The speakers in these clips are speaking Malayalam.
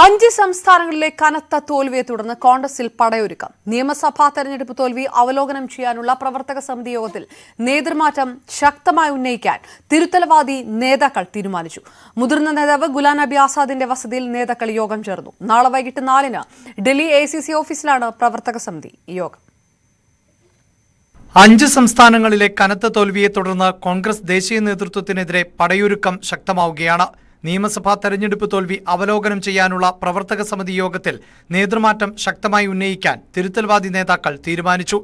5 സംസ്ഥാനങ്ങളിലെ കനത്ത തോൽവിയെ തുടർന്ന് കോൺഗ്രസിൽ പടയൊരുക്കം. നിയമസഭാ തെരഞ്ഞെടുപ്പ് തോൽവി അവലോകനം ചെയ്യാനുള്ള പ്രവർത്തക സമിതി യോഗത്തിൽ നേതൃമാറ്റം ശക്തമായി ഉന്നയിക്കാൻ തിരുത്തൽവാദി നേതാക്കൾ തീരുമാനിച്ചു. മുതിർന്ന നേതാവ് ഗുലാം നബി ആസാദിന്റെ വസതിയിൽ നേതാക്കൾ യോഗം ചേർന്നു. നാളെ വൈകിട്ട് 4-ന് ഡൽഹി AICC ഓഫീസിലാണ് പ്രവർത്തക സമിതി യോഗം. 5 സംസ്ഥാനങ്ങളിലെ കനത്ത തോൽവിയെ തുടർന്ന് കോൺഗ്രസ് ദേശീയ നേതൃത്വത്തിനെതിരെ പടയൊരുക്കം ശക്തമാവുകയാണ്. നിയമസഭാ തെരഞ്ഞെടുപ്പ് തോൽവി അവലോകനം ചെയ്യാനുള്ള പ്രവർത്തക സമിതി യോഗത്തിൽ നേതൃമാറ്റം ശക്തമായി ഉന്നയിക്കാൻ തിരുത്തൽവാദി നേതാക്കൾ തീരുമാനിച്ചു.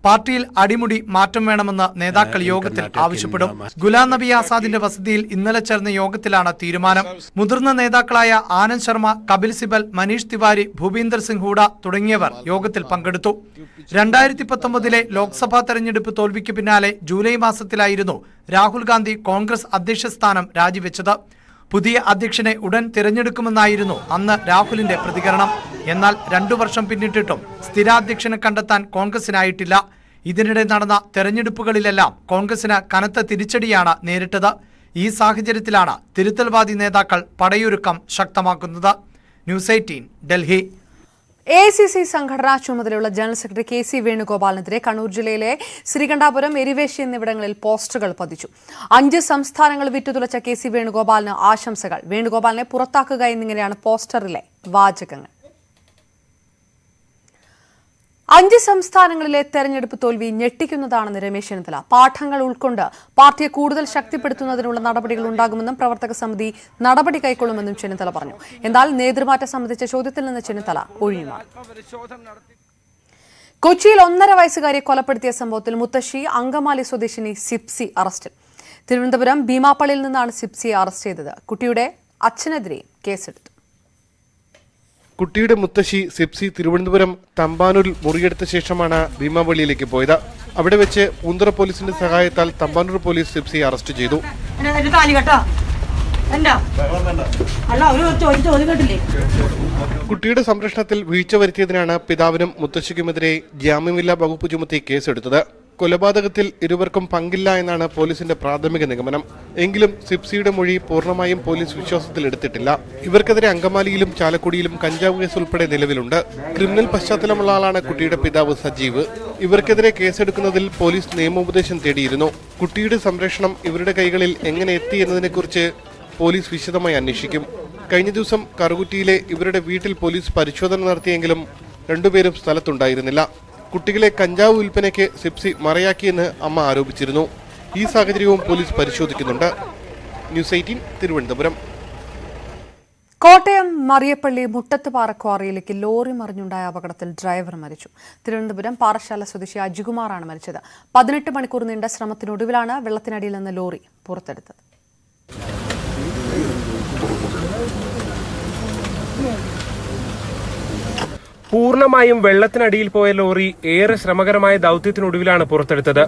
പാർട്ടിയിൽ അടിമുടി മാറ്റം വേണമെന്ന് നേതാക്കൾ യോഗത്തിൽ ആവശ്യപ്പെടും. ഗുലാം നബി ആസാദിന്റെ വസതിയിൽ ഇന്നലെ ചേർന്ന യോഗത്തിലാണ് തീരുമാനം. മുതിർന്ന നേതാക്കളായ ആനന്ദ് ശർമ്മ, കപിൽ സിബൽ, മനീഷ് തിവാരി, ഭൂപീന്ദർ സിംഗ് ഹൂഡ തുടങ്ങിയവർ യോഗത്തിൽ പങ്കെടുത്തു. 2019 ലോക്സഭാ തെരഞ്ഞെടുപ്പ് തോൽവിക്ക് പിന്നാലെ ജൂലൈ മാസത്തിലായിരുന്നു രാഹുൽ ഗാന്ധി കോൺഗ്രസ് അധ്യക്ഷ സ്ഥാനം രാജിവെച്ചത്. പുതിയ അധ്യക്ഷനെ ഉടൻ തിരഞ്ഞെടുക്കുമെന്നായിരുന്നു അന്ന് രാഹുലിന്റെ പ്രതികരണം. എന്നാൽ 2 വർഷം പിന്നിട്ടിട്ടും സ്ഥിരാധ്യക്ഷനെ കണ്ടെത്താൻ കോൺഗ്രസിനായിട്ടില്ല. ഇതിനിടെ നടന്ന തെരഞ്ഞെടുപ്പുകളിലെല്ലാം കോൺഗ്രസിന് കനത്ത തിരിച്ചടിയാണ് നേരിട്ടത്. ഈ സാഹചര്യത്തിലാണ് തിരുത്തൽവാദി നേതാക്കൾ പടയൊരുക്കം ശക്തമാക്കുന്നത്. ന്യൂസ് 18 ഡൽഹി. AICC സംഘടനാ ചുമതലയുള്ള ജനറൽ സെക്രട്ടറി KC വേണുഗോപാലിനെതിരെ കണ്ണൂർ ജില്ലയിലെ ശ്രീകണ്ഠാപുരം, എരിവേശി എന്നിവിടങ്ങളിൽ പോസ്റ്ററുകൾ പതിച്ചു. 5 സംസ്ഥാനങ്ങൾ വിറ്റുതുളച്ച KC വേണുഗോപാലിന് ആശംസകൾ. വേണുഗോപാലിനെ പുറത്താക്കുക എന്നിങ്ങനെയാണ് പോസ്റ്ററിലെ വാചകങ്ങൾ. 5 സംസ്ഥാനങ്ങളിലെ തെരഞ്ഞെടുപ്പ് തോൽവി ഞെട്ടിക്കുന്നതാണെന്ന് രമേശ് ചെന്നിത്തല. പാഠങ്ങൾ ഉൾക്കൊണ്ട് പാർട്ടിയെ കൂടുതൽ ശക്തിപ്പെടുത്തുന്നതിനുള്ള നടപടികൾ ഉണ്ടാകുമെന്നും പ്രവർത്തക സമിതി നടപടി കൈക്കൊള്ളുമെന്നും ചെന്നിത്തല പറഞ്ഞു. എന്നാൽ നേതൃമാറ്റം സംബന്ധിച്ച ചോദ്യത്തിൽ നിന്ന് ചെന്നിത്തല ഒഴിഞ്ഞുമാറി. കൊച്ചിയിൽ 1.5 വയസ്സുകാരിയെ കൊലപ്പെടുത്തിയ സംഭവത്തിൽ മുത്തശ്ശി അങ്കമാലി സ്വദേശിനി സിപ്സി അറസ്റ്റിൽ. തിരുവനന്തപുരം ഭീമാപ്പള്ളിയിൽ നിന്നാണ് സിപ്സിയെ അറസ്റ്റ് ചെയ്തത്. കുട്ടിയുടെ അച്ഛനെതിരെ കേസെടുത്തു. കുട്ടിയുടെ മുത്തശ്ശി സിപ്സി തിരുവനന്തപുരം തമ്പാനൂരിൽ മുറിയെടുത്ത ശേഷമാണ് ഭീമാപള്ളിയിലേക്ക് പോയത്. അവിടെ വെച്ച് പൂന്തറ പോലീസിന്റെ സഹായത്താൽ തമ്പാനൂർ പോലീസ് സിപ്സിയെ അറസ്റ്റ് ചെയ്തു. കുട്ടിയുടെ സംരക്ഷണത്തിൽ വീഴ്ച വരുത്തിയതിനാണ് പിതാവിനും മുത്തശ്ശിക്കുമെതിരെ ജാമ്യമില്ലാ വകുപ്പ് ചുമത്തി കേസെടുത്തത്. കൊലപാതകത്തിൽ ഇരുവർക്കും പങ്കില്ല എന്നാണ് പോലീസിന്റെ പ്രാഥമിക നിഗമനം. എങ്കിലും സിപ്സിയുടെ മൊഴി പൂർണ്ണമായും പോലീസ് വിശ്വാസത്തിലെടുത്തിട്ടില്ല. ഇവർക്കെതിരെ അങ്കമാലിയിലും ചാലക്കുടിയിലും കഞ്ചാവ് കേസ് ഉൾപ്പെടെ നിലവിലുണ്ട്. ക്രിമിനൽ പശ്ചാത്തലമുള്ള ആളാണ് കുട്ടിയുടെ പിതാവ് സജീവ്. ഇവർക്കെതിരെ കേസെടുക്കുന്നതിൽ പോലീസ് നിയമോപദേശം തേടിയിരുന്നു. കുട്ടിയുടെ സംരക്ഷണം ഇവരുടെ കൈകളിൽ എങ്ങനെ എത്തി എന്നതിനെക്കുറിച്ച് പോലീസ് വിശദമായി അന്വേഷിക്കും. കഴിഞ്ഞ ദിവസം കറുകുറ്റിയിലെ ഇവരുടെ വീട്ടിൽ പോലീസ് പരിശോധന നടത്തിയെങ്കിലും 2 പേരും സ്ഥലത്തുണ്ടായിരുന്നില്ല. കുട്ടികളെ കഞ്ചാവ് വിൽപ്പനയ്ക്ക് സിപ്സി മറയാക്കിയെന്ന് അമ്മ ആരോപിച്ചിരുന്നു. ഈ സാഹചര്യവും പോലീസ് പരിശോധിക്കുന്നുണ്ട്. ന്യൂസ് 18 തിരുവനന്തപുരം. കോട്ടയം മറിയപ്പള്ളി മുട്ടത്തുപാറ ക്വാറിയിലേക്ക് ലോറി മറിഞ്ഞുണ്ടായ അപകടത്തിൽ ഡ്രൈവർ മരിച്ചു. തിരുവനന്തപുരം പാറശാല സ്വദേശി അജികുമാറാണ് മരിച്ചത്. 18 മണിക്കൂർ നീണ്ട ശ്രമത്തിനൊടുവിലാണ് വെള്ളത്തിനടിയിൽ നിന്ന് ലോറി പുറത്തെടുത്തത്. പൂർണ്ണമായും വെള്ളത്തിനടിയിൽ പോയ ലോറി ഏറെ ശ്രമകരമായ ദൌത്യത്തിനൊടുവിലാണ് പുറത്തെടുത്തത്.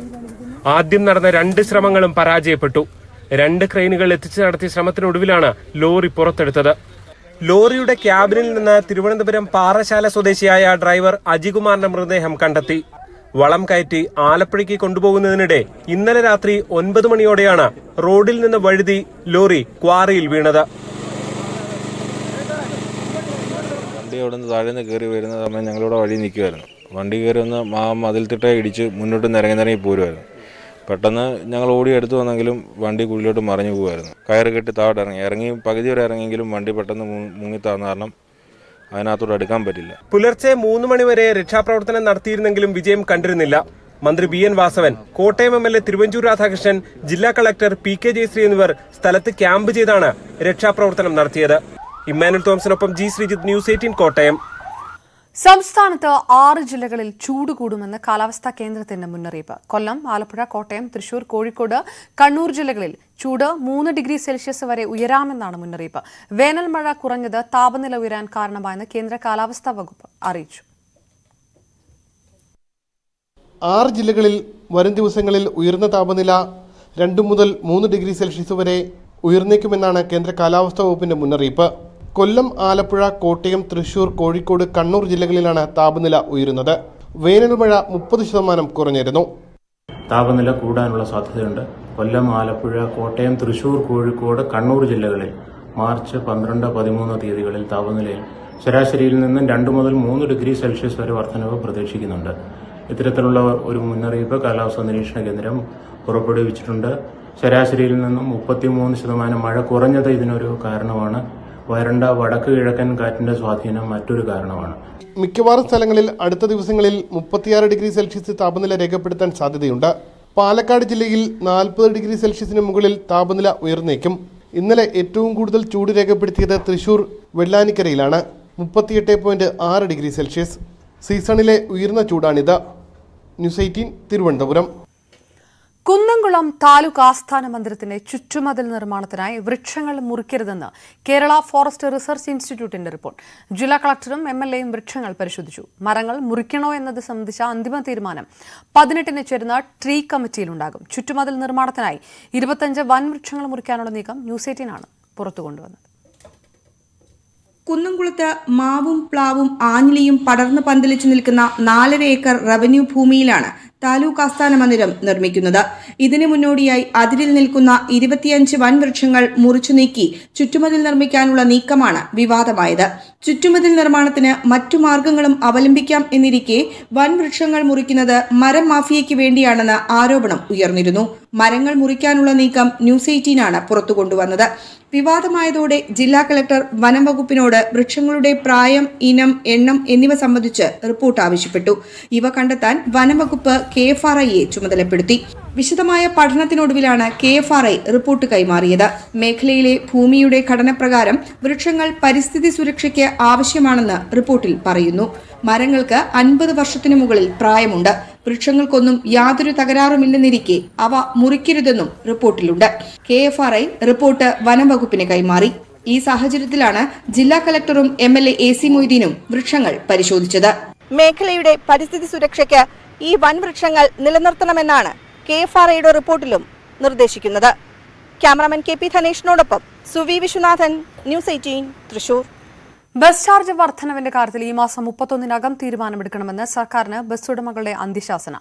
ആദ്യം നടന്ന 2 ശ്രമങ്ങളും പരാജയപ്പെട്ടു. 2 ക്രെയിനുകൾ എത്തിച്ച് നടത്തിയ ശ്രമത്തിനൊടുവിലാണ് ലോറി പുറത്തെടുത്തത്. ലോറിയുടെ ക്യാബിനിൽ നിന്ന് തിരുവനന്തപുരം പാറശാല സ്വദേശിയായ ഡ്രൈവർ അജികുമാറിന്റെ മൃതദേഹം കണ്ടെത്തി. വളം കയറ്റി ആലപ്പുഴയ്ക്ക് കൊണ്ടുപോകുന്നതിനിടെ ഇന്നലെ രാത്രി 9 മണിയോടെയാണ് റോഡിൽ നിന്ന് വഴുതി ലോറി ക്വാറിയിൽ വീണത്. അവിടെ നിന്ന് താഴെ നിന്ന് കയറി വരുന്ന സമയം ഞങ്ങളിവിടെ വഴി നിൽക്കുമായിരുന്നു. വണ്ടി കയറി വന്ന് മതിൽത്തിട്ട ഇടിച്ച് മുന്നോട്ട് നിരങ്ങി പോരുമായിരുന്നു. പെട്ടെന്ന് ഞങ്ങൾ ഓടി എടുത്തു വന്നെങ്കിലും വണ്ടി കുഴിയിലോട്ട് മറിഞ്ഞു പോകുമായിരുന്നു. കയറ് കെട്ടി താഴോട്ട് ഇറങ്ങി പകുതി വരെ ഇറങ്ങിയെങ്കിലും വണ്ടി പെട്ടെന്ന് മുങ്ങിത്താന്ന കാരണം അതിനകത്തോട്ട് എടുക്കാൻ പറ്റില്ല. പുലർച്ചെ 3 മണിവരെ രക്ഷാപ്രവർത്തനം നടത്തിയിരുന്നെങ്കിലും വിജയം കണ്ടിരുന്നില്ല. മന്ത്രി BN വാസവൻ, കോട്ടയം MLA തിരുവഞ്ചൂർ രാധാകൃഷ്ണൻ, ജില്ലാ കളക്ടർ PK ജയശ്രീ എന്നിവർ സ്ഥലത്ത് ക്യാമ്പ് ചെയ്താണ് രക്ഷാപ്രവർത്തനം നടത്തിയത്. ഇമ്മാനുവൽ തോമസിനൊപ്പം G ശ്രീജിത്ത്, ന്യൂസ് 18 കോട്ടയം. സംസ്ഥാനത്ത് 6 ജില്ലകളിൽ ചൂട് കൂടുമെന്ന് കാലാവസ്ഥാ കേന്ദ്രത്തിന്റെ മുന്നറിയിപ്പ്. കൊല്ലം, ആലപ്പുഴ, കോട്ടയം, തൃശൂർ, കോഴിക്കോട്, കണ്ണൂർ ജില്ലകളിൽ ചൂട് 3 ഡിഗ്രി സെൽഷ്യസ് വരെ ഉയരാമെന്നാണ് മുന്നറിയിപ്പ്. വേനൽ മഴ കുറഞ്ഞത് താപനില ഉയരാൻ കാരണമായെന്ന് കേന്ദ്ര കാലാവസ്ഥാ വകുപ്പ് അറിയിച്ചു. 6 ജില്ലകളിൽ വരും ദിവസങ്ങളിൽ ഉയർന്ന താപനില 2 മുതൽ 3 ഡിഗ്രി സെൽഷ്യസ് വരെ ഉയർന്നേക്കുമെന്നാണ് കേന്ദ്ര കാലാവസ്ഥാ വകുപ്പിന്റെ മുന്നറിയിപ്പ്. കൊല്ലം, ആലപ്പുഴ, കോട്ടയം, തൃശൂർ, കോഴിക്കോട്, കണ്ണൂർ ജില്ലകളിലാണ് താപനില ഉയരുന്നത്. വേനൽ മഴ 30% കുറഞ്ഞിരുന്നു. താപനില കൂടാനുള്ള സാധ്യതയുണ്ട്. കൊല്ലം, ആലപ്പുഴ, കോട്ടയം, തൃശൂർ, കോഴിക്കോട്, കണ്ണൂർ ജില്ലകളിൽ മാർച്ച് 12, 13 തീയതികളിൽ താപനിലയിൽ ശരാശരിയിൽ നിന്നും 2 മുതൽ 3 ഡിഗ്രി സെൽഷ്യസ് വരെ വർധനവ് പ്രതീക്ഷിക്കുന്നുണ്ട്. ഇത്തരത്തിലുള്ള ഒരു മുന്നറിയിപ്പ് കാലാവസ്ഥാ നിരീക്ഷണ കേന്ദ്രം പുറപ്പെടുവിച്ചിട്ടുണ്ട്. ശരാശരിയിൽ നിന്നും 33% മഴ കുറഞ്ഞത് ഇതിനൊരു കാരണമാണ്. വരണ്ട വടക്ക് കിഴക്കൻ കാറ്റിന്റെ സ്വാധീനം മറ്റൊരു കാരണമാണ്. മിക്കവാറും സ്ഥലങ്ങളിൽ അടുത്ത ദിവസങ്ങളിൽ 36 ഡിഗ്രി സെൽഷ്യസ് താപനില രേഖപ്പെടുത്താൻ സാധ്യതയുണ്ട്. പാലക്കാട് ജില്ലയിൽ 40 ഡിഗ്രി സെൽഷ്യസിന് മുകളിൽ താപനില ഉയർന്നേക്കും. ഇന്നലെ ഏറ്റവും കൂടുതൽ ചൂട് രേഖപ്പെടുത്തിയത് തൃശൂർ വെള്ളാനിക്കരയിലാണ്, 38.6 ഡിഗ്രി സെൽഷ്യസ്. സീസണിലെ ഉയർന്ന ചൂടാണിത്. ന്യൂസ് 18 തിരുവനന്തപുരം. കുന്നംകുളം താലൂക്ക് ആസ്ഥാന മന്ദിരത്തിന്റെ ചുറ്റുമതിൽ നിർമ്മാണത്തിനായി വൃക്ഷങ്ങൾ മുറിക്കരുതെന്ന് കേരള ഫോറസ്റ്റ് റിസർച്ച് ഇൻസ്റ്റിറ്റ്യൂട്ടിന്റെ റിപ്പോർട്ട്. ജില്ലാ കളക്ടറും MLAയും വൃക്ഷങ്ങൾ പരിശോധിച്ചു. മരങ്ങൾ മുറിക്കണോ എന്നത് സംബന്ധിച്ച അന്തിമ തീരുമാനം 18-ന് ചേരുന്ന ട്രീ കമ്മിറ്റിയിലുണ്ടാകും. ചുറ്റുമതിൽ നിർമ്മാണത്തിനായി 25 വൻവൃക്ഷങ്ങൾ മുറിക്കാനുള്ള നീക്കം ന്യൂസ് 18 ആണ് പുറത്തുകൊണ്ടുവന്നത്. കുന്നംകുളത്ത് മാവും പ്ലാവും ആഞ്ഞിലിയും പടർന്നു പന്തലിച്ചു നിൽക്കുന്ന 4.5 ഏക്കർ റവന്യൂ ഭൂമിയിലാണ് താലൂക്ക് ആസ്ഥാന മന്ദിരം നിർമ്മിക്കുന്നത്. ഇതിനു മുന്നോടിയായി അതിരിൽ നിൽക്കുന്ന 25 വൻവൃക്ഷങ്ങൾ മുറിച്ചു നീക്കി ചുറ്റുമതിൽ നിർമ്മിക്കാനുള്ള നീക്കമാണ് വിവാദമായത്. ചുറ്റുമതിൽ നിർമ്മാണത്തിന് മറ്റു മാർഗങ്ങളും അവലംബിക്കാം എന്നിരിക്കെ വൻവൃക്ഷങ്ങൾ മുറിക്കുന്നത് മരം മാഫിയയ്ക്ക് വേണ്ടിയാണെന്ന് ആരോപണം ഉയർന്നിരുന്നു. മരങ്ങൾ മുറിക്കാനുള്ള നീക്കം ന്യൂസ് 18 ആണ് പുറത്തുകൊണ്ടുവന്നത്. വിവാദമായതോടെ ജില്ലാ കളക്ടർ വനം വകുപ്പിനോട് വൃക്ഷങ്ങളുടെ പ്രായം, ഇനം, എണ്ണം എന്നിവ സംബന്ധിച്ച് റിപ്പോർട്ട് ആവശ്യപ്പെട്ടു. ഇവ കണ്ടെത്താൻ വനം വകുപ്പ് KFRIയെ ചുമതലപ്പെടുത്തി. വിശദമായ പഠനത്തിനൊടുവിലാണ് KFRI റിപ്പോർട്ട് കൈമാറിയത്. മേഖലയിലെ ഭൂമിയുടെ ഘടനപ്രകാരം വൃക്ഷങ്ങൾ പരിസ്ഥിതി സുരക്ഷയ്ക്ക് ആവശ്യമാണെന്ന് റിപ്പോർട്ടിൽ പറയുന്നു. മരങ്ങൾക്ക് 50 വർഷത്തിനു മുകളിൽ പ്രായമുണ്ട്. വൃക്ഷങ്ങൾക്കൊന്നും യാതൊരു തകരാറുമില്ലെന്നിരിക്കെ അവ മുറിക്കരുതെന്നും റിപ്പോർട്ടിലുണ്ട്. KFRI റിപ്പോർട്ട് വനം വകുപ്പിന് കൈമാറി. ഈ സാഹചര്യത്തിലാണ് ജില്ലാ കളക്ടറും MLA AC മൊയ്തീനും വൃക്ഷങ്ങൾ പരിശോധിച്ചത്. മേഖലയുടെ പരിസ്ഥിതി സുരക്ഷയ്ക്ക് ഈ വൻവൃക്ഷങ്ങൾ നിലനിർത്തണമെന്നാണ് KFRIയുടെ റിപ്പോർട്ടിലും നിർദ്ദേശിക്കുന്നത്. ക്യാമറാമാൻ KP ധനേഷിനോടൊപ്പം Suvi Viswanathan, news 18 Thrissur. Bus charge വർധനവിന്റെ കാര്യത്തിൽ ഈ മാസം 31-നകം തീരുമാനമെടുക്കണമെന്ന് സർക്കാരിന് ബസ് ഉടമകളുടെ അന്ത്യശാസന.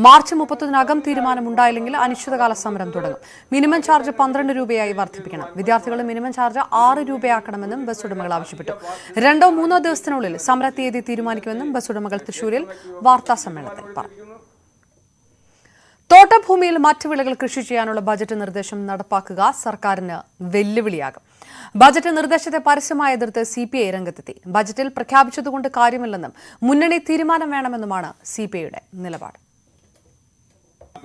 മാർച്ച് 31-നകം തീരുമാനമുണ്ടായില്ലെങ്കിൽ അനിശ്ചിതകാല സമരം തുടങ്ങും. മിനിമം ചാർജ് 12 രൂപയായി വർദ്ധിപ്പിക്കണം. വിദ്യാർത്ഥികളുടെ മിനിമം ചാർജ് 6 രൂപയാക്കണമെന്നും ബസ് ഉടമകൾ ആവശ്യപ്പെട്ടു. 2-3 ദിവസത്തിനുള്ളിൽ സമര തീയതി തീരുമാനിക്കുമെന്നും ബസ് ഉടമകൾ തൃശൂരിൽ വാർത്താ സമ്മേളനത്തിൽ പറഞ്ഞു. തോട്ടഭൂമിയിൽ മറ്റു വിളകൾ കൃഷി ചെയ്യാനുള്ള ബജറ്റ് നിർദ്ദേശം നടപ്പാക്കുക സർക്കാരിന് വെല്ലുവിളിയാകും. ബജറ്റ് നിർദ്ദേശത്തെ പരസ്യമായി എതിർത്ത് CPI രംഗത്തെത്തി. ബജറ്റിൽ പ്രഖ്യാപിച്ചതുകൊണ്ട് കാര്യമില്ലെന്നും മുന്നണി തീരുമാനം വേണമെന്നുമാണ് CPIയുടെ നിലപാട്.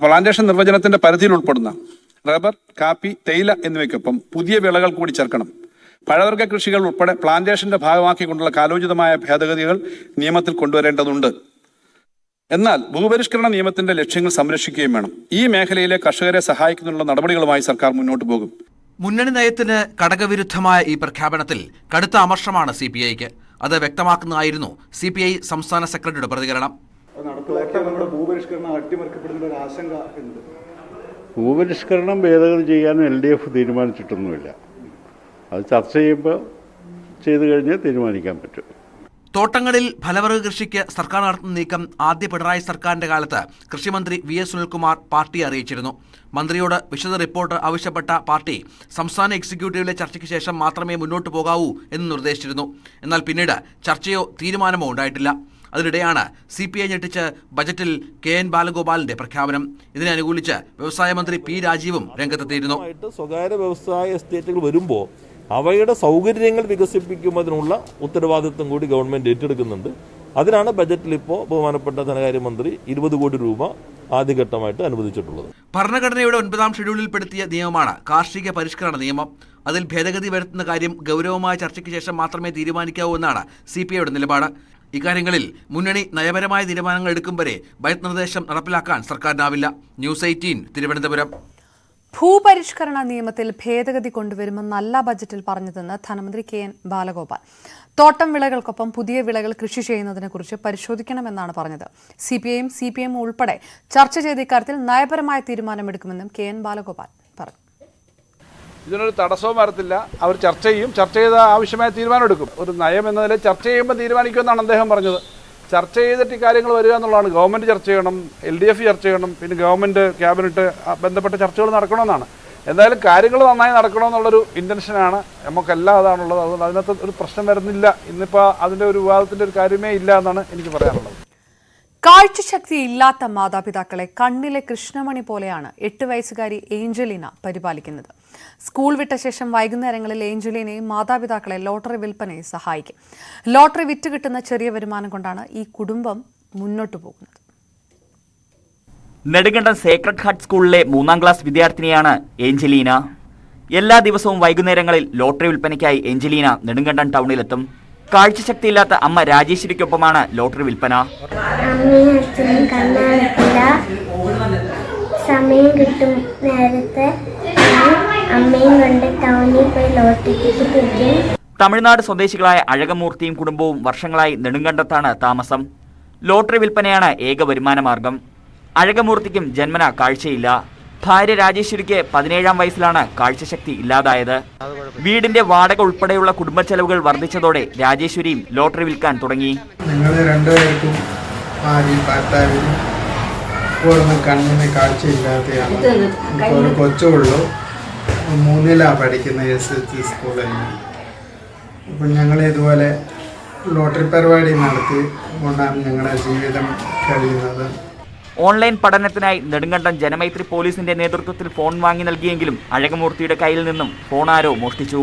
പ്ലാന്റേഷൻ നിർവചനത്തിന്റെ പരിധിയിൽ ഉൾപ്പെടുന്ന റബ്ബർ, കാപ്പി, തേയില എന്നിവയ്ക്കൊപ്പം പുതിയ വിളകൾ കൂടി ചേർക്കണം. പഴവർഗ്ഗ കൃഷികൾ ഉൾപ്പെടെ പ്ലാന്റേഷന്റെ ഭാഗമാക്കിക്കൊണ്ടുള്ള കാലോചിതമായ ഭേദഗതികൾ നിയമത്തിൽ കൊണ്ടുവരേണ്ടതുണ്ട്. എന്നാൽ ഭൂപരിഷ്കരണ നിയമത്തിന്റെ ലക്ഷ്യങ്ങൾ സംരക്ഷിക്കുകയും വേണം. ഈ മേഖലയിലെ കർഷകരെ സഹായിക്കുന്നതിനുള്ള നടപടികളുമായി സർക്കാർ മുന്നോട്ട് പോകും. മുന്നണി നയത്തിന് ഘടകവിരുദ്ധമായ ഈ പ്രഖ്യാപനത്തിൽ കടുത്ത അമർഷമാണ് CPIക്ക്. അത് വ്യക്തമാക്കുന്നതായിരുന്നു CPI സംസ്ഥാന സെക്രട്ടറിയുടെ പ്രതികരണം. ഭൂപരിഷ്കരണം ഭേദഗതി ചെയ്യാൻ LDF തീരുമാനിച്ചിട്ടൊന്നുമില്ല. അത് ചർച്ച ചെയ്യുമ്പോൾ ചെയ്തു കഴിഞ്ഞാൽ തീരുമാനിക്കാൻ പറ്റും. തോട്ടങ്ങളിൽ ഫലവർഗ കൃഷിക്ക് സർക്കാർ നടത്തുന്ന നീക്കം ആദ്യ പിണറായി സർക്കാരിന്റെ കാലത്ത് കൃഷിമന്ത്രി VS സുനിൽകുമാർ പാർട്ടിയെ അറിയിച്ചിരുന്നു. മന്ത്രിയോട് വിശദ റിപ്പോർട്ട് ആവശ്യപ്പെട്ട പാർട്ടി സംസ്ഥാന എക്സിക്യൂട്ടീവിലെ ചർച്ചയ്ക്ക് ശേഷം മാത്രമേ മുന്നോട്ട് പോകാവൂ എന്ന് നിർദ്ദേശിച്ചിരുന്നു. എന്നാൽ പിന്നീട് ചർച്ചയോ തീരുമാനമോ ഉണ്ടായിട്ടില്ല. അതിനിടെയാണ് CPI ഞെട്ടിച്ച് ബജറ്റിൽ KN ബാലഗോപാലിന്റെ പ്രഖ്യാപനം. ഇതിനെ അനുകൂലിച്ച് വ്യവസായ മന്ത്രി P രാജീവും രംഗത്തെത്തിയിരുന്നു. സ്വകാര്യ വ്യവസായ എസ്റ്റേറ്റുകൾ വരുമ്പോൾ അവയുടെ സൗകര്യങ്ങൾ വികസിപ്പിക്കുന്നതിനുള്ള ഉത്തരവാദിത്വം കൂടി ഗവൺമെന്റ് ഏറ്റെടുക്കുന്നുണ്ട്. അതിനാണ് ബജറ്റിൽ ഇപ്പോൾ ബഹുമാനപ്പെട്ട ധനകാര്യമന്ത്രി 20 കോടി രൂപ ആദ്യഘട്ടമായിട്ട് അനുവദിച്ചിട്ടുള്ളത്. ഭരണഘടനയുടെ 9-ാം ഷെഡ്യൂളിൽപ്പെടുത്തിയ നിയമമാണ് കാർഷിക പരിഷ്കരണ നിയമം. അതിൽ ഭേദഗതി വരുത്തുന്ന കാര്യം ഗൗരവമായ ചർച്ചയ്ക്ക് ശേഷം മാത്രമേ തീരുമാനിക്കാവൂ എന്നാണ് CPIയുടെ നിലപാട്. ഇക്കാര്യങ്ങളിൽ മുന്നണി നയപരമായ തീരുമാനങ്ങൾ എടുക്കും വരെ ബജറ്റ് നിർദ്ദേശം നടപ്പിലാക്കാൻ സർക്കാരിനാവില്ല. ന്യൂസ് 18 തിരുവനന്തപുരം. ഭൂപരിഷ്കരണ നിയമത്തിൽ ഭേദഗതി കൊണ്ടുവരുമെന്നല്ല ബജറ്റിൽ പറഞ്ഞതെന്ന് ധനമന്ത്രി KN ബാലഗോപാൽ. തോട്ടം വിളകൾക്കൊപ്പം പുതിയ വിളകൾ കൃഷി ചെയ്യുന്നതിനെക്കുറിച്ച് പരിശോധിക്കണമെന്നാണ് പറഞ്ഞത്. CPIയും CPM ഉൾപ്പെടെ ചർച്ച ചെയ്ത ഇക്കാര്യത്തിൽ നയപരമായ തീരുമാനമെടുക്കുമെന്നും KN ബാലഗോപാൽ പറഞ്ഞു. ഇതിനൊരു തടസ്സവും വരത്തില്ല. അവർ ചർച്ച ചെയ്യും. ചർച്ച ചെയ്ത ആവശ്യമായ തീരുമാനമെടുക്കും. ഒരു നയം എന്ന നിലയിൽ ചർച്ച ചെയ്യുമ്പോൾ തീരുമാനിക്കുമെന്നാണ് അദ്ദേഹം പറഞ്ഞത്. ചർച്ച ചെയ്തിട്ട് ഈ കാര്യങ്ങൾ വരിക എന്നുള്ളതാണ്. ഗവൺമെൻറ് ചർച്ച ചെയ്യണം, LDF ചർച്ച ചെയ്യണം, പിന്നെ ഗവൺമെൻറ് ക്യാബിനറ്റ് ബന്ധപ്പെട്ട ചർച്ചകൾ നടക്കണമെന്നാണ്. എന്തായാലും കാര്യങ്ങൾ നന്നായി നടക്കണമെന്നുള്ളൊരു ഇൻറ്റൻഷനാണ് നമുക്കെല്ലാം അതാണുള്ളത്. അതുകൊണ്ട് അതിനകത്ത് ഒരു പ്രശ്നം വരുന്നില്ല. ഇന്നിപ്പോൾ അതിൻ്റെ ഒരു വിവാദത്തിൻ്റെ ഒരു കാര്യമേ ഇല്ല എന്നാണ് എനിക്ക് പറയാനുള്ളത്. കാഴ്ചശക്തി ഇല്ലാത്ത മാതാപിതാക്കളെ കണ്ണിലെ കൃഷ്ണമണി പോലെയാണ് 8 വയസ്സുകാരി ഏഞ്ചലീന പരിപാലിക്കുന്നത്. സ്കൂൾ വിട്ട ശേഷം വൈകുന്നേരങ്ങളിൽ ഏഞ്ചലീനയും മാതാപിതാക്കളെ ലോട്ടറി വിൽപ്പനയെ സഹായിക്കും. ലോട്ടറി വിറ്റ് കിട്ടുന്ന ചെറിയ വരുമാനം കൊണ്ടാണ് ഈ കുടുംബം മുന്നോട്ടു പോകുന്നത്. നെടുങ്കണ്ടം സേക്രഡ് ഹാർട്ട് സ്കൂളിലെ 3ാം ക്ലാസ് വിദ്യാർത്ഥിനിയാണ് ഏഞ്ചലീന. എല്ലാ ദിവസവും വൈകുന്നേരങ്ങളിൽ ലോട്ടറി വിൽപ്പനയ്ക്കായി ഏഞ്ചലീന നെടുങ്കണ്ടം ടൗണിലെത്തും. കാഴ്ചശക്തിയില്ലാത്ത അമ്മ രാജേശ്വരിക്കൊപ്പമാണ് ലോട്ടറി വിൽപ്പന. അമ്മയും അച്ഛനും കണ്ണാടില്ല, സമയം കിട്ടും നേരത്തെ അമ്മയും കൊണ്ട് ടൗണിൽ പോയി ലോട്ടറി ടിക്കറ്റ് വിൽക്കും. തമിഴ്നാട് സ്വദേശികളായ അഴകമൂർത്തിയും കുടുംബവും വർഷങ്ങളായി നെടുങ്കണ്ടത്താണ് താമസം. ലോട്ടറി വിൽപ്പനയാണ് ഏക വരുമാന മാർഗം. അഴകമൂർത്തിക്കും ജന്മന കാഴ്ചയില്ല. ഭാര്യ രാജേശ്വരിക്ക് 17ാം വയസ്സിലാണ് കാഴ്ചശക്തി ഇല്ലാതായത്. വീടിന്റെ വാടക ഉൾപ്പെടെയുള്ള കുടുംബ ചെലവുകൾ വർദ്ധിച്ചതോടെ രാജേശ്വരിയും ലോട്ടറി വിൽക്കാൻ തുടങ്ങി. നിങ്ങൾ രണ്ടുപേർക്കും ഭർത്താവിനും കണ്ണിന് കാഴ്ചയില്ലാതെയാണ്. ഇപ്പോൾ ഒരു കൊച്ചുള്ളൂ, 3ലാണ് പഠിക്കുന്ന SH സ്കൂളിൽ. അപ്പം ഞങ്ങൾ ഇതുപോലെ ലോട്ടറി പരിപാടി നടത്തി കൊണ്ടാണ് ഞങ്ങളുടെ ജീവിതം കഴിയുന്നത്. ഓൺലൈൻ പഠനത്തിനായി നെടുങ്കണ്ടം ജനമൈത്രി പോലീസിന്റെ നേതൃത്വത്തിൽ ഫോൺ വാങ്ങി നൽകിയെങ്കിലും അഴകമൂർത്തിയുടെ കയ്യിൽ നിന്നും ഫോൺ ആരോ മോഷ്ടിച്ചു.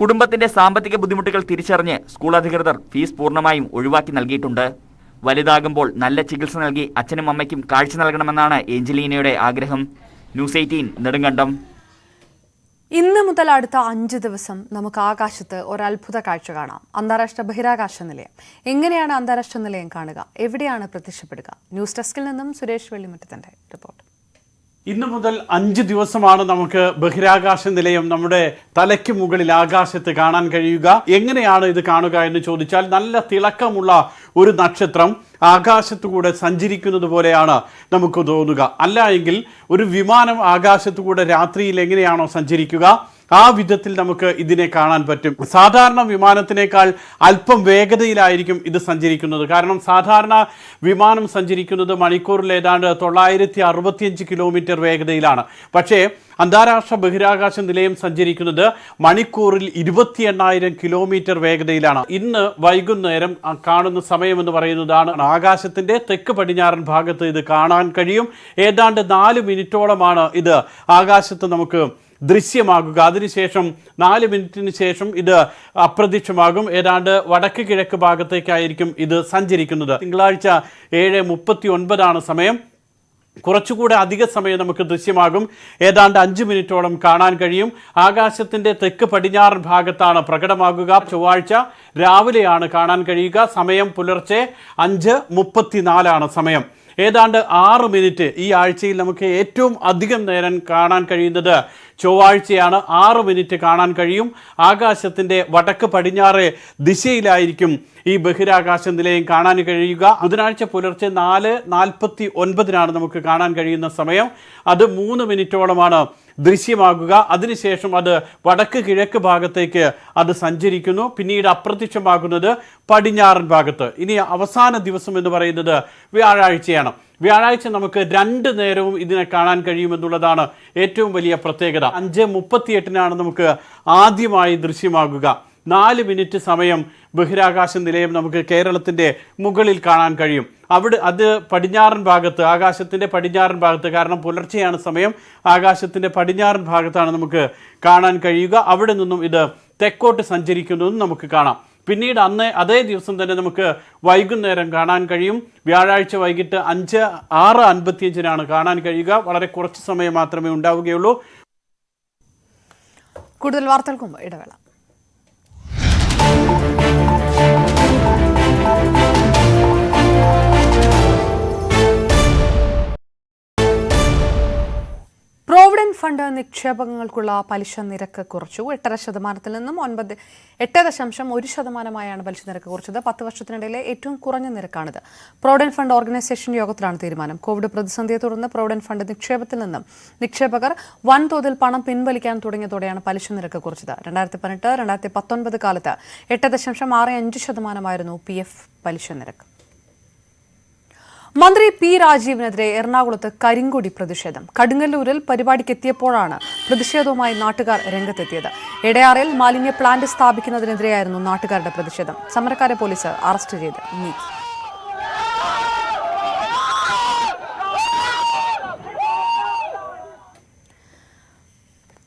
കുടുംബത്തിന്റെ സാമ്പത്തിക ബുദ്ധിമുട്ടുകൾ തിരിച്ചറിഞ്ഞ് സ്കൂൾ അധികൃതർ ഫീസ് പൂർണ്ണമായും ഒഴിവാക്കി നൽകിയിട്ടുണ്ട്. വലുതാകുമ്പോൾ നല്ല ചികിത്സ നൽകി അച്ഛനും അമ്മയ്ക്കും കാഴ്ച നൽകണമെന്നാണ് ഏഞ്ചലീനയുടെ ആഗ്രഹം. ന്യൂസ് 18 നെടുങ്കണ്ടം. ഇന്ന് മുതൽ അടുത്ത 5 ദിവസം നമുക്ക് ആകാശത്ത് ഒരത്ഭുത കാഴ്ച കാണാം. അന്താരാഷ്ട്ര ബഹിരാകാശ നിലയം. എങ്ങനെയാണ് അന്താരാഷ്ട്ര നിലയം കാണുക? എവിടെയാണ് പ്രത്യക്ഷപ്പെടുക? ന്യൂസ് ഡെസ്കിൽ നിന്നും സുരേഷ് വെള്ളിമുറ്റത്തിന്റെ റിപ്പോർട്ട്. ഇന്നു മുതൽ 5 ദിവസമാണ് നമുക്ക് ബഹിരാകാശ നിലയം നമ്മുടെ തലയ്ക്ക് മുകളിൽ ആകാശത്ത് കാണാൻ കഴിയുക. എങ്ങനെയാണ് ഇത് കാണുക എന്ന് ചോദിച്ചാൽ, നല്ല തിളക്കമുള്ള ഒരു നക്ഷത്രം ആകാശത്തുകൂടെ സഞ്ചരിക്കുന്നത് പോലെയാണ് നമുക്ക് തോന്നുക. അല്ല എങ്കിൽ ഒരു വിമാനം ആകാശത്തുകൂടെ രാത്രിയിൽ എങ്ങനെയാണോ സഞ്ചരിക്കുക, ആ വിധത്തിൽ നമുക്ക് ഇതിനെ കാണാൻ പറ്റും. സാധാരണ വിമാനത്തിനേക്കാൾ അല്പം വേഗതയിലായിരിക്കും ഇത് സഞ്ചരിക്കുന്നത്. കാരണം സാധാരണ വിമാനം സഞ്ചരിക്കുന്നത് മണിക്കൂറിൽ ഏതാണ്ട് 965 കിലോമീറ്റർ വേഗതയിലാണ്. പക്ഷേ അന്താരാഷ്ട്ര ബഹിരാകാശ നിലയം സഞ്ചരിക്കുന്നത് മണിക്കൂറിൽ 28,000 കിലോമീറ്റർ വേഗതയിലാണ്. ഇന്ന് വൈകുന്നേരം കാണുന്ന സമയമെന്ന് പറയുന്നതാണ് ആകാശത്തിന്റെ തെക്ക് പടിഞ്ഞാറൻ ഭാഗത്ത് ഇത് കാണാൻ കഴിയും. ഏതാണ്ട് 4 മിനിറ്റോളമാണ് ഇത് ആകാശത്ത് നമുക്ക് ദൃശ്യമാകുക. അതിനുശേഷം 4 മിനിറ്റിന് ശേഷം ഇത് അപ്രത്യക്ഷമാകും. ഏതാണ്ട് വടക്ക് കിഴക്ക് ഭാഗത്തേക്കായിരിക്കും ഇത് സഞ്ചരിക്കുന്നത്. തിങ്കളാഴ്ച 7:39 സമയം. കുറച്ചുകൂടെ അധിക സമയം നമുക്ക് ദൃശ്യമാകും. ഏതാണ്ട് 5 മിനിറ്റോളം കാണാൻ കഴിയും. ആകാശത്തിന്റെ തെക്ക് പടിഞ്ഞാറൻ ഭാഗത്താണ് പ്രകടമാകുക. ചൊവ്വാഴ്ച രാവിലെയാണ് കാണാൻ കഴിയുക. സമയം പുലർച്ചെ 5:34 സമയം. ഏതാണ്ട് 6 മിനിറ്റ് ഈ ആഴ്ചയിൽ നമുക്ക് ഏറ്റവും അധികം നേരം കാണാൻ കഴിയുന്നത് ചൊവ്വാഴ്ചയാണ്. 6 മിനിറ്റ് കാണാൻ കഴിയും. ആകാശത്തിൻ്റെ വടക്ക് പടിഞ്ഞാറ് ദിശയിലായിരിക്കും ഈ ബഹിരാകാശ നിലയം കാണാൻ കഴിയുക. ബുധനാഴ്ച പുലർച്ചെ 4:49 നമുക്ക് കാണാൻ കഴിയുന്ന സമയം. അത് 3 മിനിറ്റോളമാണ് ദൃശ്യമാകുക. അതിനുശേഷം അത് വടക്ക് കിഴക്ക് ഭാഗത്തേക്ക് അത് സഞ്ചരിക്കുന്നു. പിന്നീട് അപ്രത്യക്ഷമാകുന്നത് പടിഞ്ഞാറൻ ഭാഗത്ത്. ഇനി അവസാന ദിവസം എന്ന് പറയുന്നത് വ്യാഴാഴ്ചയാണ്. വ്യാഴാഴ്ച നമുക്ക് 2 നേരവും ഇതിനെ കാണാൻ കഴിയുമെന്നുള്ളതാണ് ഏറ്റവും വലിയ പ്രത്യേകത. 5:38 നമുക്ക് ആദ്യമായി ദൃശ്യമാകുക. 4 മിനിറ്റ് സമയം ബഹിരാകാശ നിലയം നമുക്ക് കേരളത്തിൻ്റെ മുകളിൽ കാണാൻ കഴിയും. അത് പടിഞ്ഞാറൻ ഭാഗത്ത്, ആകാശത്തിൻ്റെ പടിഞ്ഞാറൻ ഭാഗത്ത്, കാരണം പുലർച്ചെയാണ് സമയം, ആകാശത്തിൻ്റെ പടിഞ്ഞാറൻ ഭാഗത്താണ് നമുക്ക് കാണാൻ കഴിയുക. അവിടെ നിന്നും ഇത് തെക്കോട്ട് സഞ്ചരിക്കുന്നതും നമുക്ക് കാണാം. പിന്നീട് അതേ ദിവസം തന്നെ നമുക്ക് വൈകുന്നേരം കാണാൻ കഴിയും. വ്യാഴാഴ്ച വൈകിട്ട് 6:55 കാണാൻ കഴിയുക. വളരെ കുറച്ച് സമയം മാത്രമേ ഉണ്ടാവുകയുള്ളൂ. കൂടുതൽ വാർത്തകൾക്ക് മുമ്പ് ഇടവേള. പ്രോവിഡന്റ് ഫണ്ട് നിക്ഷേപങ്ങൾക്കുള്ള പലിശ നിരക്ക് കുറച്ചു. 8.5% നിന്നും 8.1% പലിശ നിരക്ക് കുറച്ചത്. 10 വർഷത്തിനിടയിലെ ഏറ്റവും കുറഞ്ഞ നിരക്കാണിത്. പ്രോവിഡന്റ് ഫണ്ട് ഓർഗനൈസേഷൻ യോഗത്തിലാണ് തീരുമാനം. കോവിഡ് പ്രതിസന്ധിയെ തുടർന്ന് പ്രോവിഡന്റ് ഫണ്ട് നിക്ഷേപത്തിൽ നിന്നും നിക്ഷേപകർ വൻതോതിൽ പണം പിൻവലിക്കാൻ തുടങ്ങിയതോടെയാണ് പലിശ നിരക്ക് കുറച്ചത്. 2018-2019 കാലത്ത് 8.65% PF പലിശ നിരക്ക്. മന്ത്രി പി രാജീവിനെതിരെ എറണാകുളത്ത് കരിങ്കൊടി പ്രതിഷേധം. കടുങ്ങല്ലൂരിൽ പരിപാടിക്കെത്തിയപ്പോഴാണ് പ്രതിഷേധവുമായി നാട്ടുകാർ രംഗത്തെത്തിയത്. എടയാറിൽ മാലിന്യ പ്ലാന്റ് സ്ഥാപിക്കുന്നതിനെതിരെയായിരുന്നു നാട്ടുകാരുടെ പ്രതിഷേധം. സമരക്കാരെ പോലീസ് അറസ്റ്റ് ചെയ്ത് നീക്കി.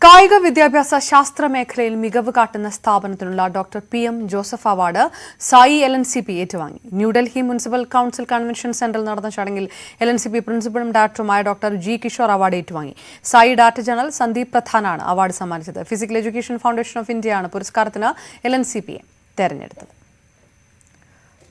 കായിക വിദ്യാഭ്യാസ ശാസ്ത്ര മേഖലയിൽ മികവ് കാട്ടുന്ന സ്ഥാപനത്തിനുള്ള doctor PM Joseph award Sai LNCP ഏറ്റുവാങ്ങി. ന്യൂഡൽഹി മുനിസിപ്പൽ കൌൺസിൽ കൺവെൻഷൻ സെന്ററിൽ നടന്ന ചടങ്ങിൽ LNCP പ്രിൻസിപ്പലും ഡയറക്ടറുമായ ഡോക്ടർ G കിഷോർ അവാർഡ് ഏറ്റുവാങ്ങി. സായി ഡാറ്റ ജനറൽ സന്ദീപ് പ്രധാനാണ് അവാർഡ് സമ്മാനിച്ചത്. ഫിസിക്കൽ എഡ്യൂക്കേഷൻ ഫൗണ്ടേഷൻ ഓഫ് ഇന്ത്യയാണ് പുരസ്കാരത്തിന് LNCPയെ തെരഞ്ഞെടുത്തത്.